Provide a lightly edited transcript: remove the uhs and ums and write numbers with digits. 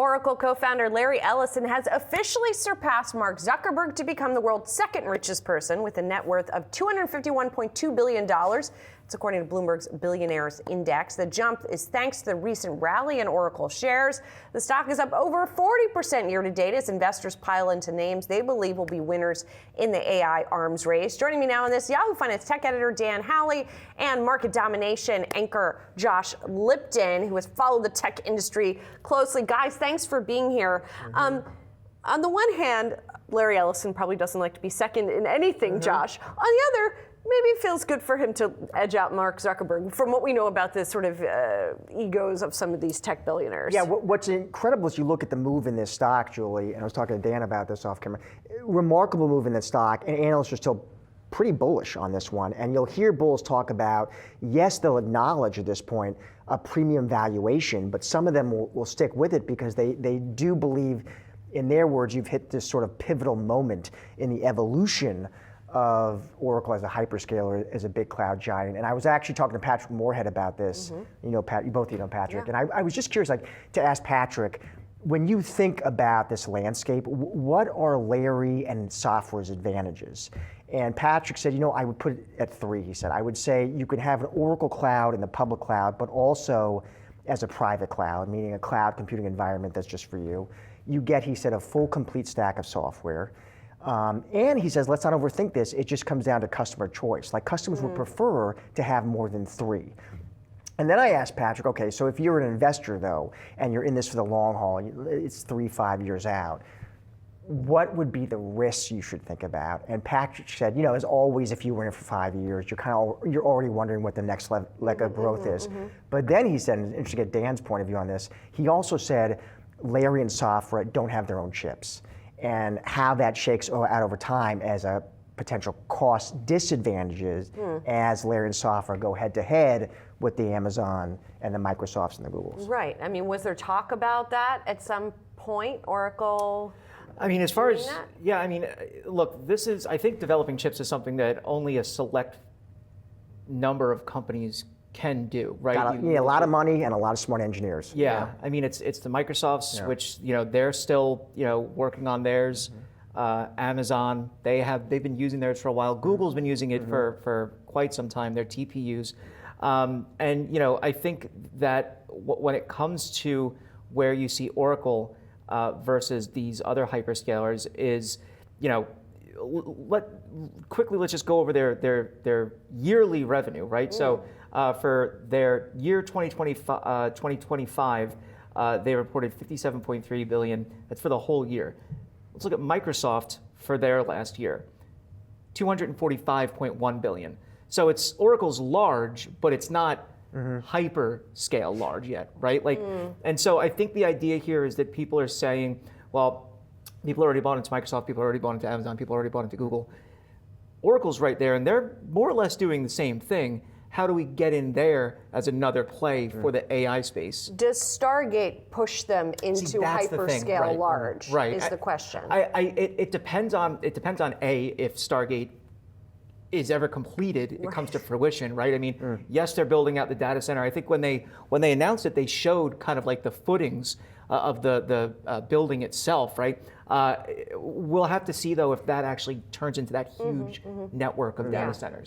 Oracle co-founder Larry Ellison has officially surpassed Mark Zuckerberg to become the world's second richest person with a net worth of $251.2 billion. It's according to Bloomberg's Billionaires Index. The jump is thanks to the recent rally in Oracle shares. The stock is up over 40% year to date as investors pile into names they believe will be winners in the AI arms race. Joining me now on this, Yahoo Finance tech editor Dan Howley and market domination anchor Josh Lipton, who has followed the tech industry closely. Guys, thanks for being here. On the one hand, Larry Ellison probably doesn't like to be second in anything, Josh. On the other, maybe it feels good for him to edge out Mark Zuckerberg from what we know about the sort of egos of some of these tech billionaires. Yeah, what's incredible is you look at the move in this stock, Julie, and I was talking to Dan about this off camera. Remarkable move in this stock, and analysts are still pretty bullish on this one. And you'll hear bulls talk about, yes, they'll acknowledge at this point a premium valuation, but some of them will stick with it because they do believe, in their words, you've hit this sort of pivotal moment in the evolution of Oracle as a hyperscaler, as a big cloud giant. And I was actually talking to Patrick Moorhead about this. You know, you both know Patrick. Yeah. And I was just curious, to ask Patrick, when you think about this landscape, what are Larry and software's advantages? And Patrick said, I would put it at 3, he said. I would say you could have an Oracle cloud in the public cloud, but also as a private cloud, meaning a cloud computing environment that's just for you. You get, he said, a full complete stack of software. And he says, let's not overthink this. It just comes down to customer choice. Like customers would prefer to have more than 3. And then I asked Patrick, okay, so if you're an investor though, and you're in this for the long haul, it's 3-5 years out, what would be the risks you should think about? And Patrick said, as always, if you were in it for 5 years, you're already wondering what the next leg of growth is. But then he said, and interesting to get Dan's point of view on this, he also said Larry and software don't have their own chips, and how that shakes out over time as a potential cost disadvantages as Larry and software go head to head with the Amazon and the Microsofts and the Googles. Right. I mean, was there talk about that at some point, Oracle? I mean, as far as, look, I think developing chips is something that only a select number of companies can do, right? You need a lot of money and a lot of smart engineers. Yeah. I mean, it's the Microsofts, which, they're still, working on theirs. Amazon, they've been using theirs for a while. Google's been using it for quite some time, their TPUs. And, I think that when it comes to where you see Oracle versus these other hyperscalers is, let's just go over their yearly revenue, right? So for their year 2025, they reported $57.3 billion. That's for the whole year. Let's look at Microsoft for their last year, $245.1 billion. So Oracle's large, but it's not hyperscale large yet, right? And so I think the idea here is that people are saying, well, people already bought into Microsoft, people already bought into Amazon, people already bought into Google. Oracle's right there, and they're more or less doing the same thing. How do we get in there as another play for the AI space? Does Stargate push them into hyperscale large? Right. Is the question. It depends on A, if Stargate is ever completed, it comes to fruition, right? I mean, yes, they're building out the data center. I think when they announced it, they showed kind of like the footings of the building itself, right? We'll have to see though if that actually turns into that huge network of data centers.